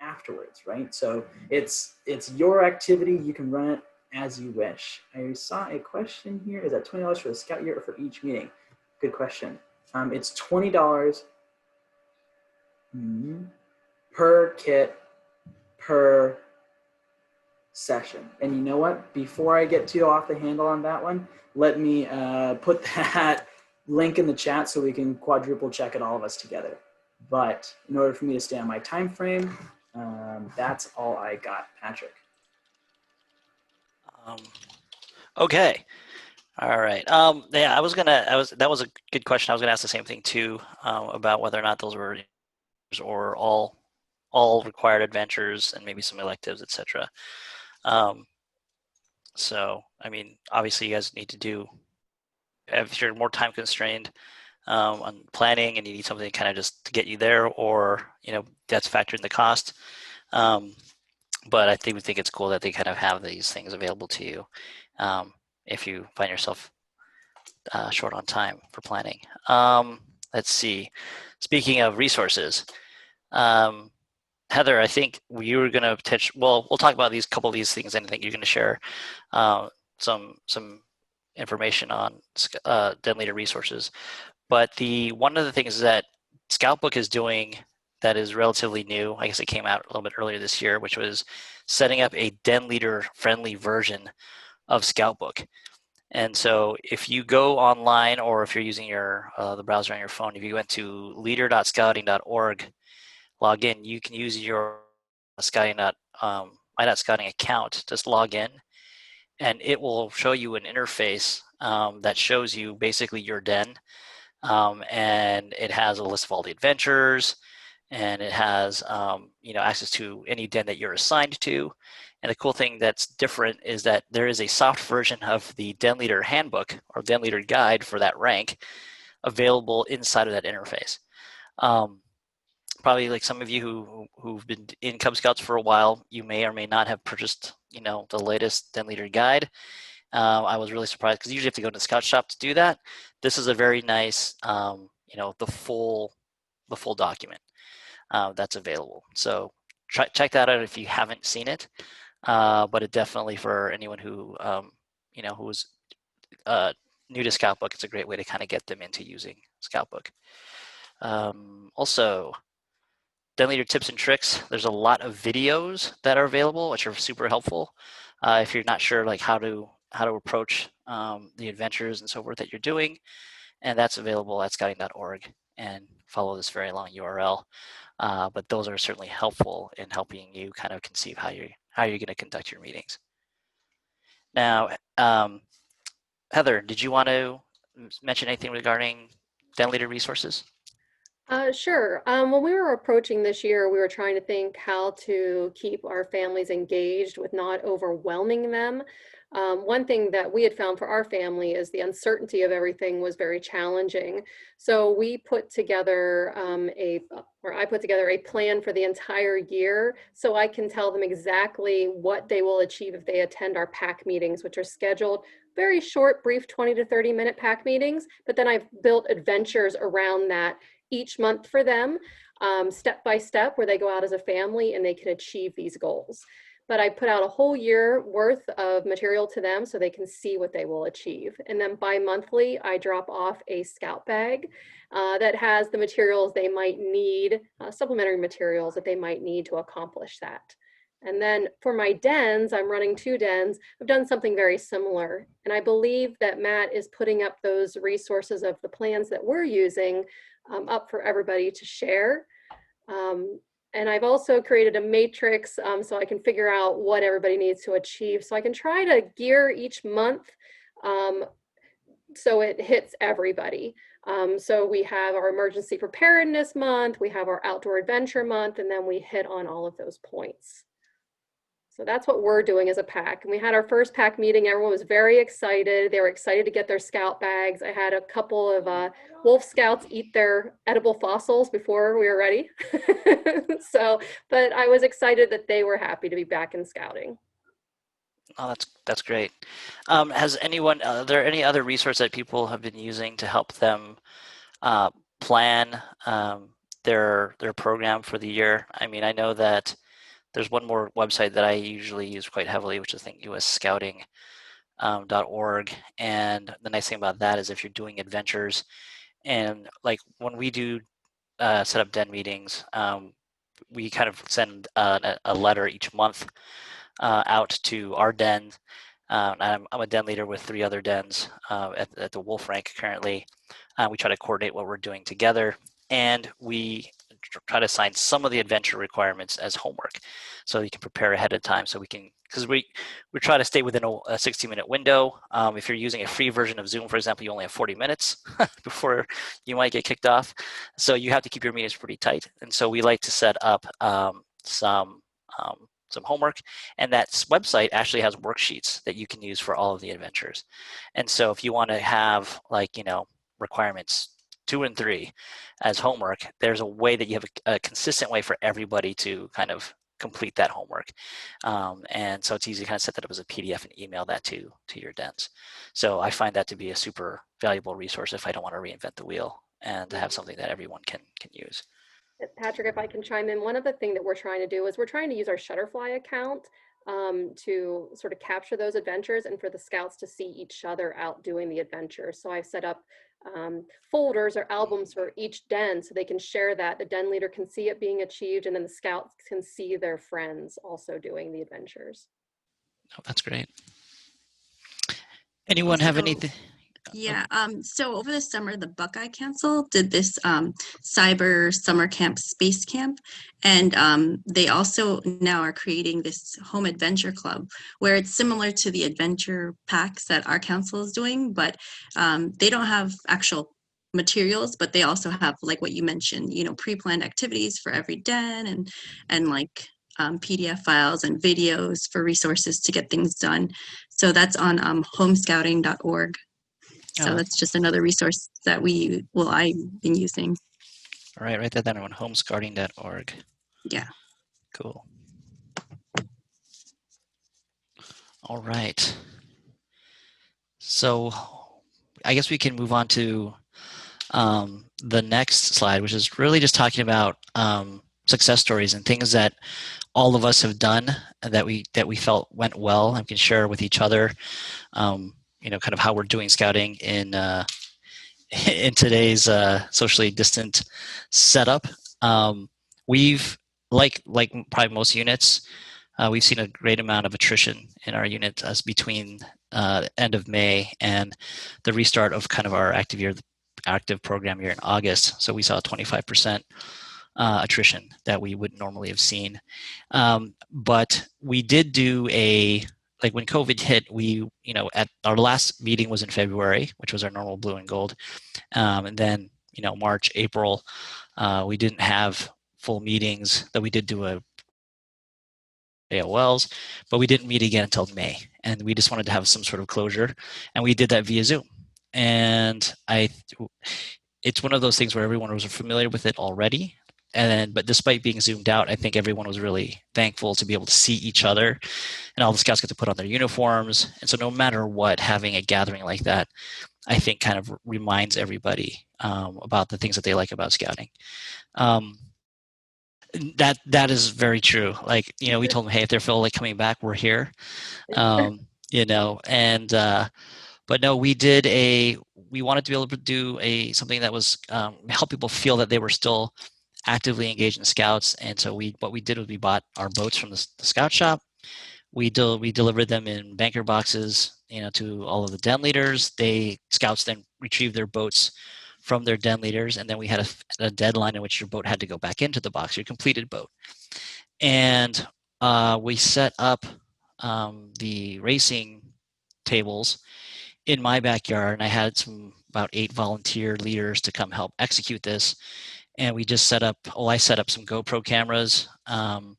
afterwards, right? So it's your activity. You can run it as you wish. I saw a question here. Is that $20 for the scout year or for each meeting? Good question. It's $20 per kit per session. And you know what? Before I get too off the handle on that one, let me put that link in the chat so we can quadruple check it, all of us together. But in order for me to stay on my time frame, that's all I got, Patrick. Okay. All right. Yeah, that was a good question. I was gonna ask the same thing too, about whether or not those were or all required adventures and maybe some electives, etc. So, I mean, obviously you guys need to do, if you're more time constrained on planning and you need something kind of just to get you there, or, that's factored in the cost. But I think it's cool that they kind of have these things available to you if you find yourself short on time for planning. Let's see. Speaking of resources, Heather, I think you were going to we'll talk about these couple of these things, and I think you're going to share some information on Den Leader resources. But one of the things that Scoutbook is doing that is relatively new, I guess it came out a little bit earlier this year, which was setting up a Den Leader friendly version of Scoutbook. And so if you go online, or if you're using the browser on your phone, if you went to leader.scouting.org, log in, you can use your my.scouting account, just log in, and it will show you an interface that shows you basically your den, and it has a list of all the adventures, and it has access to any den that you're assigned to. And the cool thing that's different is that there is a soft version of the Den Leader handbook or Den Leader guide for that rank available inside of that interface. Probably like some of you who've been in Cub Scouts for a while, you may or may not have purchased, the latest Den Leader guide. I was really surprised because usually you have to go to the Scout shop to do that. This is a very nice, the full document that's available. So check that out if you haven't seen it. But it definitely, for anyone who who's new to Scoutbook, it's a great way to kind of get them into using Scoutbook. Also, Den Leader tips and tricks. There's a lot of videos that are available, which are super helpful if you're not sure like how to approach the adventures and so forth that you're doing. And that's available at scouting.org, and follow this very long URL. But those are certainly helpful in helping you kind of conceive how you're going to conduct your meetings. Now, Heather, did you want to mention anything regarding Den Leader resources? Sure. When we were approaching this year, we were trying to think how to keep our families engaged with not overwhelming them. One thing that we had found for our family is the uncertainty of everything was very challenging. So we put together I put together a plan for the entire year, so I can tell them exactly what they will achieve if they attend our PAC meetings, which are scheduled very short, brief 20 to 30 minute PAC meetings. But then I've built adventures around that each month for them, step by step, where they go out as a family and they can achieve these goals. But I put out a whole year worth of material to them so they can see what they will achieve. And then bi-monthly, I drop off a scout bag that has the materials they might need, supplementary materials that they might need to accomplish that. And then for my dens, I'm running 2 dens. I've done something very similar. And I believe that Matt is putting up those resources of the plans that we're using up for everybody to share. And I've also created a matrix so I can figure out what everybody needs to achieve. So I can try to gear each month so it hits everybody. So we have our emergency preparedness month, we have our outdoor adventure month, and then we hit on all of those points. So that's what we're doing as a PAC. And we had our first PAC meeting. Everyone was very excited. They were excited to get their scout bags. I had a couple of Wolf Scouts eat their edible fossils before we were ready. But I was excited that they were happy to be back in scouting. Oh, that's great. Has anyone, are there any other resources that people have been using to help them plan their program for the year? I mean, I know that there's one more website that I usually use quite heavily, which is, I think, usscouting.org. And the nice thing about that is if you're doing adventures, and like when we do set up den meetings, we kind of send a letter each month out to our den. I'm a den leader with 3 other dens at the Wolf Rank currently. We try to coordinate what we're doing together, and we try to assign some of the adventure requirements as homework, so you can prepare ahead of time. So we can, because we try to stay within a 60-minute window. If you're using a free version of Zoom, for example, you only have 40 minutes before you might get kicked off. So you have to keep your meetings pretty tight. And so we like to set up some homework, and that website actually has worksheets that you can use for all of the adventures. And so if you want to have, like, requirements 2 and 3 as homework, there's a way that you have a consistent way for everybody to kind of complete that homework. And so it's easy to kind of set that up as a PDF and email that to your dens. So I find that to be a super valuable resource if I don't want to reinvent the wheel, and to have something that everyone can use. Patrick, if I can chime in, one of the things that we're trying to do is we're trying to use our Shutterfly account to sort of capture those adventures and for the scouts to see each other out doing the adventure. So I've set up folders or albums for each den so they can share that. The den leader can see it being achieved, and then the scouts can see their friends also doing the adventures. Oh, that's great. Anyone Also, have anything? Yeah, so over the summer, the Buckeye Council did this cyber summer camp, space camp, and they also now are creating this home adventure club where it's similar to the adventure packs that our council is doing, but they don't have actual materials, but they also have, like what you mentioned, pre-planned activities for every den, and like PDF files and videos for resources to get things done. So that's on homescouting.org. So that's just another resource that I've been using. All right, write that down on homescouting.org. Yeah. Cool. All right. So I guess we can move on to the next slide, which is really just talking about success stories and things that all of us have done that we felt went well and can share with each other. Kind of how we're doing scouting in today's socially distant setup. We've like probably most units, we've seen a great amount of attrition in our unit as between end of May and the restart of kind of our active program year in August. So we saw a 25% attrition that we would normally have seen. But we did do like when COVID hit, we, at our last meeting was in February, which was our normal blue and gold. And then, March, April, we didn't have full meetings, though we did do a AOLs, but we didn't meet again until May. And we just wanted to have some sort of closure. And we did that via Zoom. And it's one of those things where everyone was familiar with it already. But despite being zoomed out, I think everyone was really thankful to be able to see each other, and all the scouts get to put on their uniforms. And so no matter what, having a gathering like that, I think kind of reminds everybody about the things that they like about scouting. That is very true. Like, we told them, hey, if they feel like coming back, we're here. But no, we wanted to be able to do something that was help people feel that they were still actively engaged in scouts. And so what we did was we bought our boats from the scout shop. We delivered them in banker boxes, to all of the den leaders. Scouts then retrieved their boats from their den leaders, and then we had a deadline in which your boat had to go back into the box, your completed boat. And we set up the racing tables in my backyard, and I had about 8 volunteer leaders to come help execute this. And we just I set up some GoPro cameras and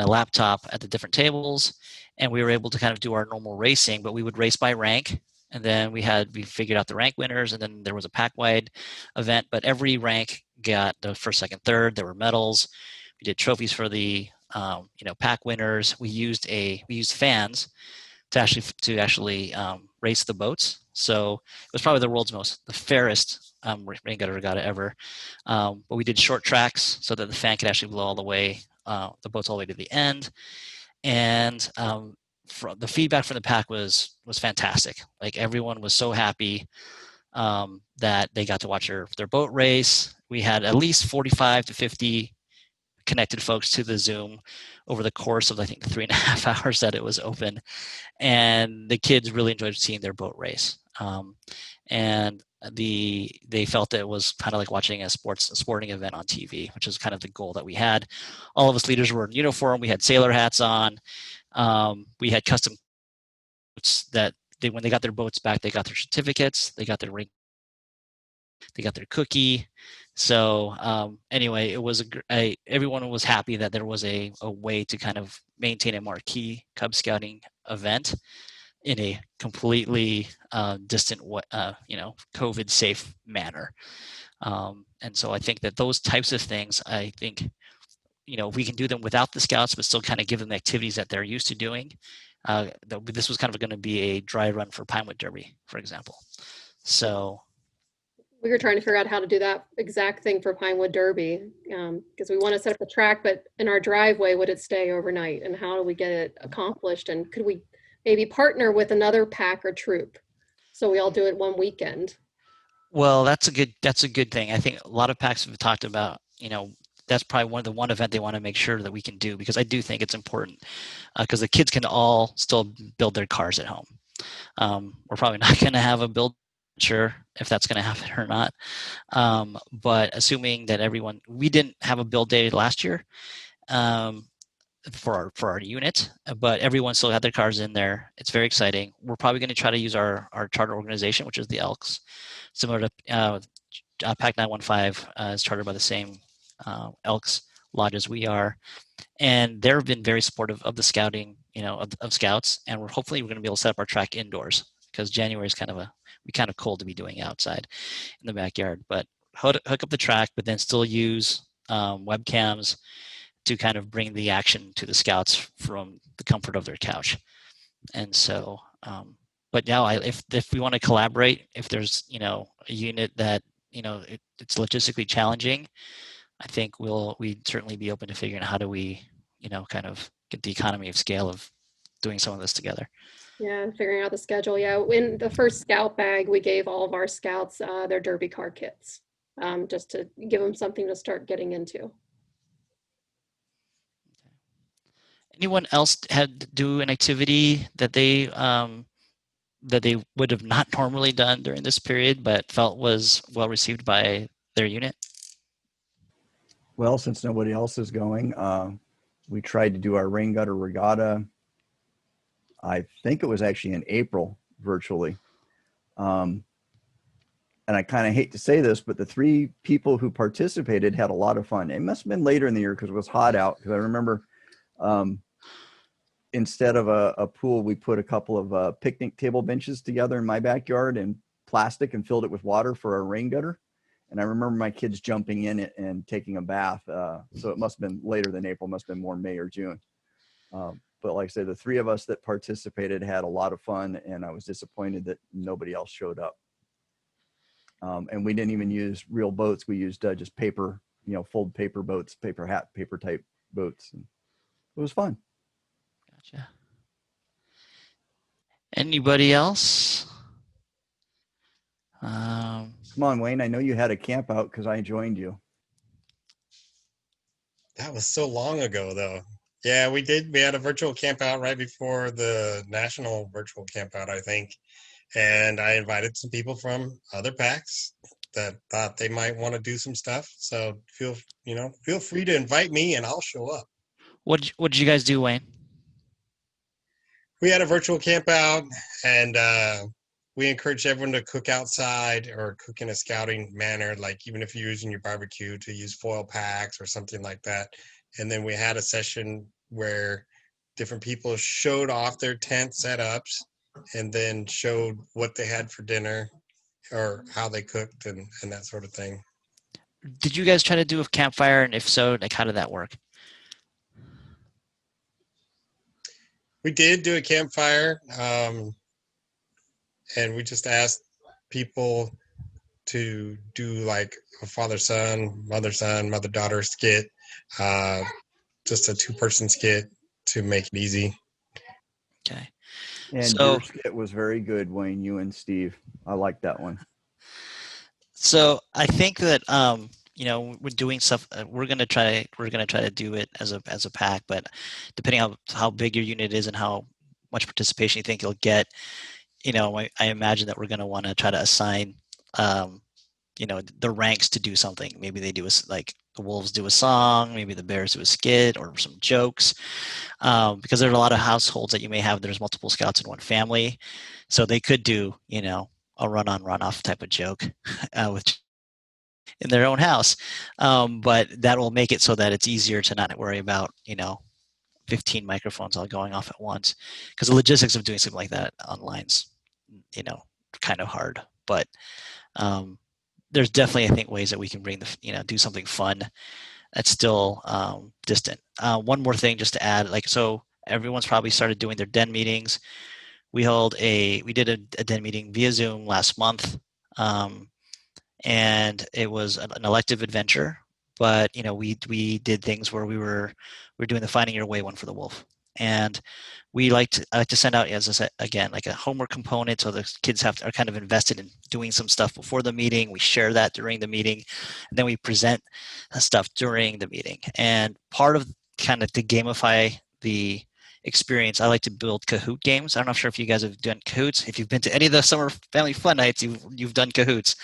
a laptop at the different tables, and we were able to kind of do our normal racing, but we would race by rank. And then we figured out the rank winners, and then there was a pack-wide event, but every rank got the first, second, third. There were medals. We did trophies for the pack winners. We used fans to actually race the boats. So it was probably the fairest regatta ever. But we did short tracks so that the fan could actually blow all the way the boats all the way to the end. And the feedback from the pack was fantastic. Like everyone was so happy that they got to watch their boat race. We had at least 45 to 50 connected folks to the Zoom over the course of, I think, 3.5 hours that it was open. And the kids really enjoyed seeing their boat race. And they felt that it was kind of like watching a sporting event on TV, which is kind of the goal that we had. All of us leaders were in uniform. We had sailor hats on. We had custom boats that when they got their boats back, they got their certificates, they got their ring, they got their cookie. So anyway, it was everyone was happy that there was a way to kind of maintain a marquee Cub Scouting event in a completely distant, COVID safe manner. And so I think that those types of things, I think, we can do them without the Scouts, but still kind of give them the activities that they're used to doing. This was kind of going to be a dry run for Pinewood Derby, for example. So we were trying to figure out how to do that exact thing for Pinewood Derby, because we want to set up the track, but in our driveway, would it stay overnight? And how do we get it accomplished? And could we maybe partner with another pack or troop so we all do it one weekend? Well, that's a good thing. I think a lot of packs have talked about, that's probably one event they want to make sure that we can do, because I do think it's important because the kids can all still build their cars at home. We're probably not going to have a build, sure if that's going to happen or not. But assuming that we didn't have a build day last year for our unit, but everyone still had their cars in there. It's very exciting. We're probably going to try to use our charter organization, which is the Elks, similar to Pack 915 is chartered by the same Elks Lodge as we are, and they've been very supportive of the scouting, of Scouts, and we're going to be able to set up our track indoors, because January is kind of cold to be doing outside in the backyard. But hook up the track, but then still use webcams to kind of bring the action to the Scouts from the comfort of their couch. And so, but now if we want to collaborate, if there's a unit that it's logistically challenging, I think we'd certainly be open to figuring out how do we kind of get the economy of scale of doing some of this together. Yeah, figuring out the schedule. Yeah, in the first Scout bag, we gave all of our Scouts their Derby car kits, just to give them something to start getting into. Anyone else had to do an activity that they would have not normally done during this period, but felt was well received by their unit? Well, since nobody else is going, we tried to do our rain gutter regatta. I think it was actually in April, virtually. And I kind of hate to say this, but the 3 people who participated had a lot of fun. It must have been later in the year because it was hot out. Because I remember instead of a pool, we put a couple of picnic table benches together in my backyard and plastic and filled it with water for our rain gutter. And I remember my kids jumping in it and taking a bath. So it must have been later than April, must have been more May or June. But like I said, the 3 of us that participated had a lot of fun, and I was disappointed that nobody else showed up. And we didn't even use real boats. We used just paper, fold paper boats, paper hat, paper type boats. And it was fun. Gotcha. Anybody else? Come on, Wayne. I know you had a camp out because I joined you. That was so long ago, though. Yeah, we did. We had a virtual camp out right before the national virtual camp out, I think. And I invited some people from other packs that thought they might want to do some stuff. So feel free to invite me and I'll show up. What did you guys do, Wayne? We had a virtual camp out, and we encouraged everyone to cook outside or cook in a scouting manner, like even if you're using your barbecue, to use foil packs or something like that. And then we had a session where different people showed off their tent setups and then showed what they had for dinner or how they cooked and that sort of thing. Did you guys try to do a campfire? And if so, how did that work? We did do a campfire, and we just asked people to do like a father-son, mother-daughter skit. just a 2-person skit to make it easy. Okay. And So- your skit was very good, Wayne. You and Steve. I like that one. So I think that we're doing stuff. We're gonna try to do it as a pack, but depending on how big your unit is and how much participation you think you'll get, I imagine that we're gonna want to try to assign the ranks to do something. Maybe they do like the wolves do a song, maybe the bears do a skit or some jokes, because there's a lot of households that you may have. There's multiple scouts in one family, so they could do a run-on, run-off type of joke with in their own house, but that will make it so that it's easier to not worry about 15 microphones all going off at once, because the logistics of doing something like that online's kind of hard. But there's definitely, I think, ways that we can bring do something fun that's still distant. One more thing just to add, so everyone's probably started doing their den meetings. We did a den meeting via Zoom last month, and it was an elective adventure. But we did things where we were doing the Finding Your Way one for the wolf, and I like to send out, as I said again, like a homework component, so the kids are kind of invested in doing some stuff before the meeting. We share that during the meeting, and then we present stuff during the meeting. And part of kind of to gamify the experience, I like to build Kahoot games. I'm not sure if you guys have done Kahoots. If you've been to any of the summer family fun nights, you've done Kahoots.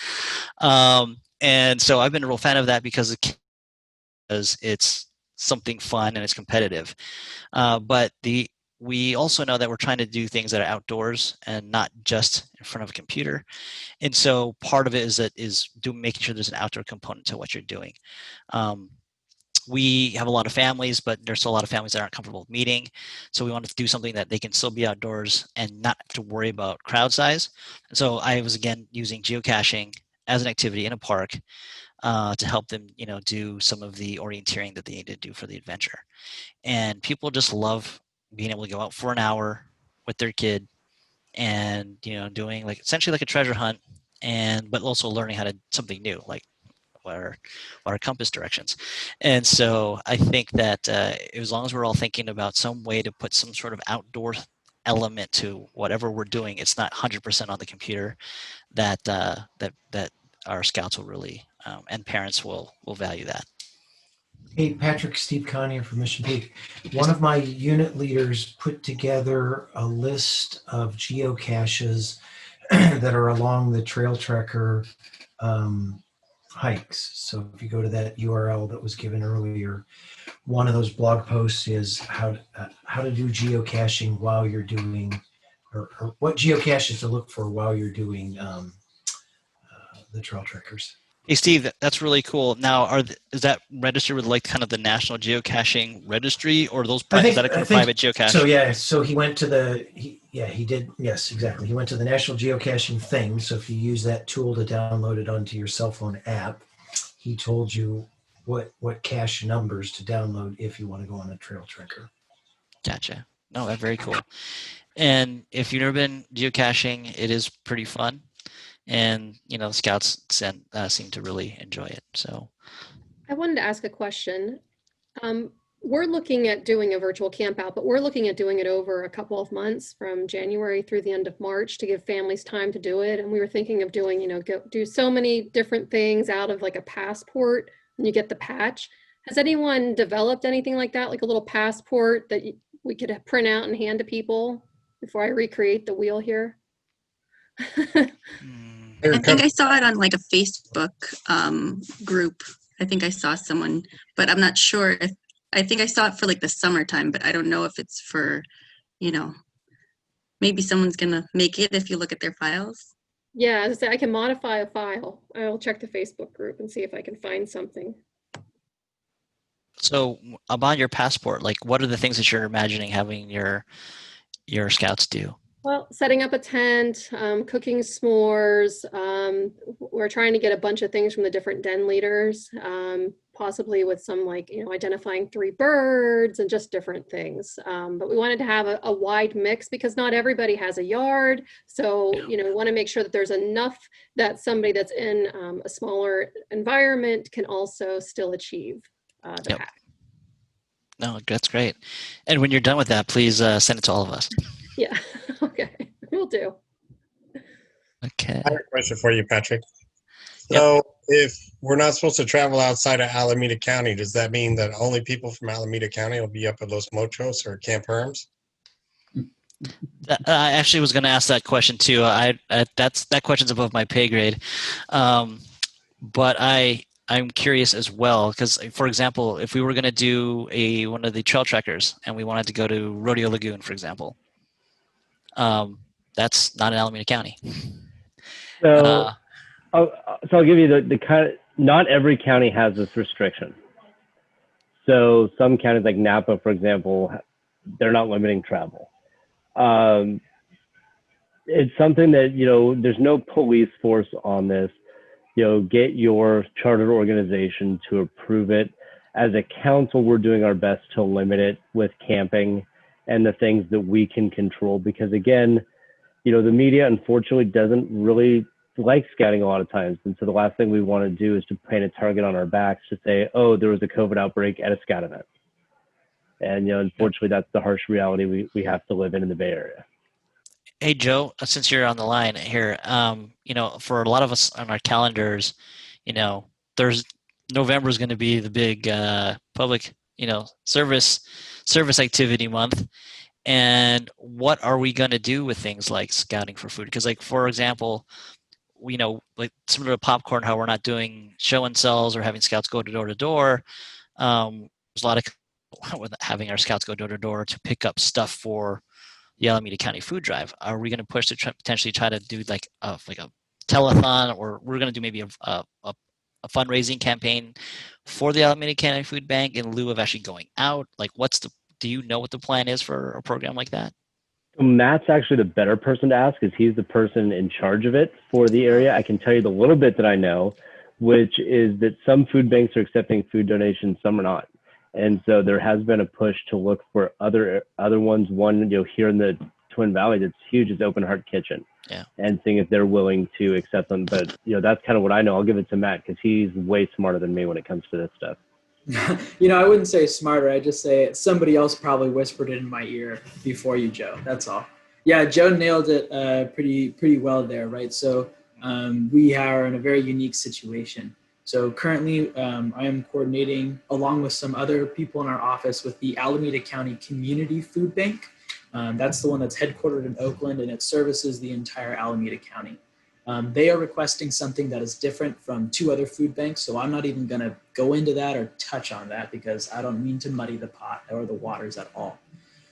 And so I've been a real fan of that because it's something fun and it's competitive. But we also know that we're trying to do things that are outdoors and not just in front of a computer. And so part of it is making sure there's an outdoor component to what you're doing. We have a lot of families, but there's still a lot of families that aren't comfortable with meeting. So we wanted to do something that they can still be outdoors and not have to worry about crowd size. So I was, again, using geocaching as an activity in a park to help them, do some of the orienteering that they need to do for the adventure. And people just love being able to go out for an hour with their kid and, doing essentially like a treasure hunt, but also learning how to something new, like what are compass directions. And so I think that as long as we're all thinking about some way to put some sort of outdoor element to whatever we're doing, it's not 100% on the computer, that our scouts will really and parents will value that. Hey, Patrick, Steve Connier from Mission Peak. One of my unit leaders put together a list of geocaches that are along the Trail Trekker hikes. So if you go to that URL that was given earlier, one of those blog posts is how to do geocaching while you're doing, or what geocaches to look for while you're doing the Trail Trekkers. Hey, Steve, that's really cool. Now, is that registered with kind of the National Geocaching Registry, or is that a private geocache? So yeah, so he went to he did, yes, exactly. He went to the National Geocaching thing. So if you use that tool to download it onto your cell phone app, he told you what cache numbers to download if you want to go on a Trail Trekker. Gotcha. No, that's very cool. And if you've never been geocaching, it is pretty fun. And the scouts seem to really enjoy it. So I wanted to ask a question. We're looking at doing a virtual campout, but we're looking at doing it over a couple of months from January through the end of March to give families time to do it. And we were thinking of doing, do so many different things out of like a passport, and you get the patch. Has anyone developed anything like that, like a little passport that we could print out and hand to people before I recreate the wheel here? I think I saw it on like a Facebook group. I think I saw someone, but I'm not sure if, I think I saw it for like the summertime, but I don't know if it's for, maybe someone's going to make it if you look at their files. Yeah, as I say, I can modify a file. I'll check the Facebook group and see if I can find something. So about your passport, what are the things that you're imagining having your scouts do? Well, setting up a tent, cooking s'mores. We're trying to get a bunch of things from the different den leaders, possibly with some identifying 3 birds and just different things. But we wanted to have a wide mix because not everybody has a yard. So, we want to make sure that there's enough that somebody that's in a smaller environment can also still achieve the pack. No, that's great. And when you're done with that, please send it to all of us. Yeah. Okay. Will do. Okay. I have a question for you, Patrick. Yep. So, if we're not supposed to travel outside of Alameda County, does that mean that only people from Alameda County will be up at Los Mochos or Camp Herms? I actually was going to ask that question too. That question's above my pay grade, but I'm curious as well because, for example, if we were going to do one of the trail trekkers and we wanted to go to Rodeo Lagoon, for example, that's not in Alameda County. So, I'll give you the kind of, not every county has this restriction. So some counties like Napa, for example, they're not limiting travel. It's something that, there's no police force on this. Get your chartered organization to approve it. As a council, we're doing our best to limit it with camping and the things that we can control, because again, the media unfortunately doesn't really like scouting a lot of times. And so the last thing we want to do is to paint a target on our backs to say, oh, there was a COVID outbreak at a scout event. And, unfortunately, that's the harsh reality we have to live in the Bay Area. Hey, Joe, since you're on the line here, for a lot of us on our calendars, there's November is going to be the big public, service activity month. And what are we going to do with things like scouting for food? Because, like, for example, like similar to popcorn, how we're not doing show and sells or having scouts go door to door. There's a lot of with having our scouts go door to door to pick up stuff for the Alameda County food drive. Are we going to push to potentially try to do like a telethon, or we're going to do maybe a fundraising campaign for the Alameda County Food Bank in lieu of actually going out? Like, do you know what the plan is for a program like that? Matt's actually the better person to ask because he's the person in charge of it for the area. I can tell you the little bit that I know, which is that some food banks are accepting food donations, some are not. And so there has been a push to look for other ones. One, here in the Twin Valley that's huge is Open Heart Kitchen. Yeah. And seeing if they're willing to accept them. But, that's kind of what I know. I'll give it to Matt because he's way smarter than me when it comes to this stuff. I wouldn't say smarter. I just say somebody else probably whispered it in my ear before you, Joe. That's all. Yeah, Joe nailed it pretty well there, right? So we are in a very unique situation. So currently, I am coordinating along with some other people in our office with the Alameda County Community Food Bank. That's the one that's headquartered in Oakland, and it services the entire Alameda County. They are requesting something that is different from two other food banks, so I'm not even going to go into that or touch on that because I don't mean to muddy the pot or the waters at all.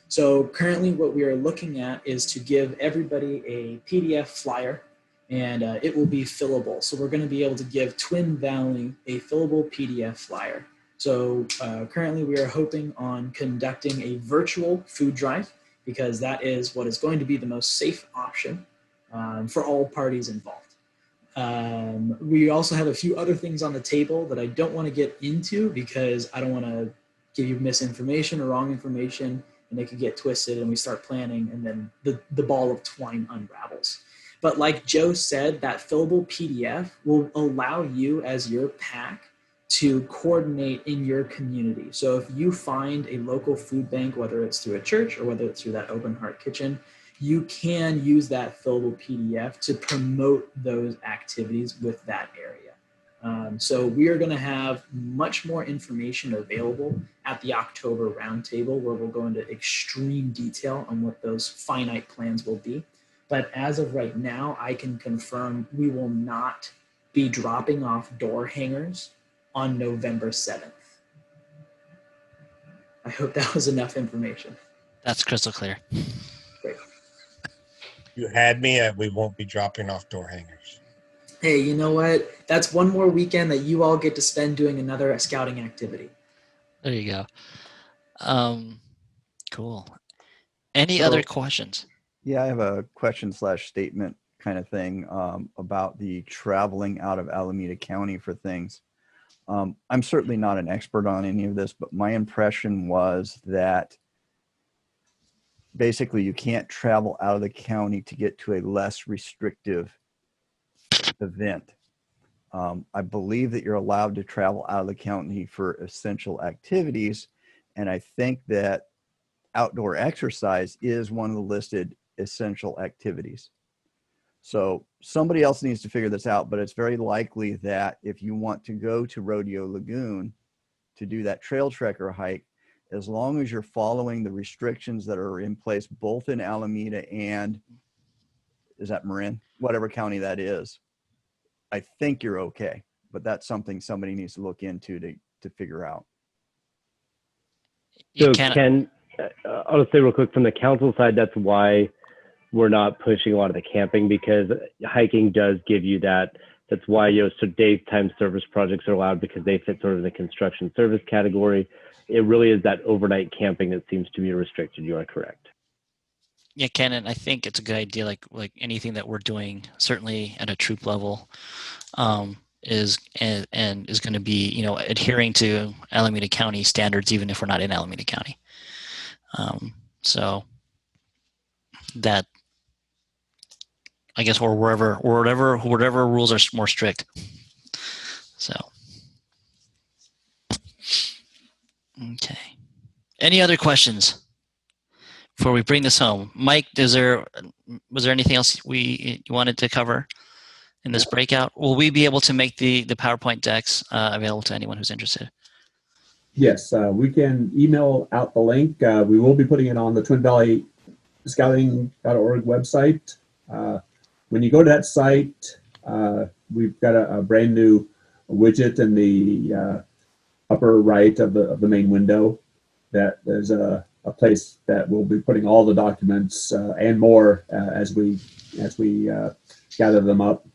So currently what we are looking at is to give everybody a PDF flyer, and it will be fillable. So we're going to be able to give Twin Valley a fillable PDF flyer. So currently we are hoping on conducting a virtual food drive because that is what is going to be the most safe option for all parties involved. We also have a few other things on the table that I don't want to get into because I don't want to give you misinformation or wrong information, and they could get twisted and we start planning and then the ball of twine unravels. But like Joe said, that fillable PDF will allow you as your pack to coordinate in your community. So if you find a local food bank, whether it's through a church or whether it's through that Open Heart Kitchen, you can use that fillable PDF to promote those activities with that area. So we are going to have much more information available at the October roundtable where we'll go into extreme detail on what those finite plans will be. But as of right now, I can confirm we will not be dropping off door hangers on November 7th. I hope that was enough information. That's crystal clear. Great. You had me at we won't be dropping off door hangers. Hey, you know what? That's one more weekend that you all get to spend doing another scouting activity. There you go. Cool. Any other questions? Yeah, I have a question/statement kind of thing about the traveling out of Alameda County for things. I'm certainly not an expert on any of this, but my impression was that basically you can't travel out of the county to get to a less restrictive event. I believe that you're allowed to travel out of the county for essential activities, And I think that outdoor exercise is one of the listed essential activities. So somebody else needs to figure this out, but it's very likely that if you want to go to Rodeo Lagoon to do that trail trek or hike, as long as you're following the restrictions that are in place both in Alameda and, is that Marin? Whatever county that is, I think you're okay. But that's something somebody needs to look into to figure out. You So can, Ken, I'll say real quick from the council side, that's why we're not pushing a lot of the camping, because hiking does give you that. That's why, you know, so daytime service projects are allowed, because they fit sort of the construction service category. It really is that overnight camping that seems to be restricted. You are correct. yeah, Ken, and I think it's a good idea. Like anything that we're doing, certainly at a troop level, is and is going to be, you know, adhering to Alameda County standards, even if we're not in Alameda County. So that, I guess, or whatever rules are more strict. So, okay. Any other questions before we bring this home? Mike, was there anything else you wanted to cover in this breakout? Will we be able to make the PowerPoint decks available to anyone who's interested? Yes, we can email out the link. We will be putting it on the Twin Valley Scouting.org website. When you go to that site, we've got a brand new widget in the upper right of the main window. That there's a place that we'll be putting all the documents and more as we gather them up.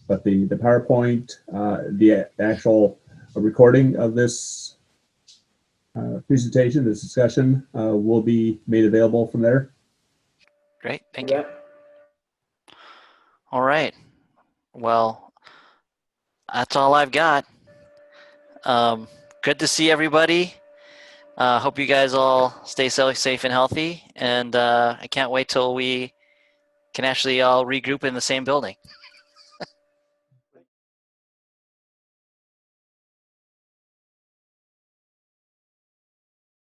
But the PowerPoint, the actual recording of this presentation, this discussion, will be made available from there. Great, thank you. All right. Well, that's all I've got. Good to see everybody. Hope you guys all stay safe and healthy. And I can't wait till we can actually all regroup in the same building.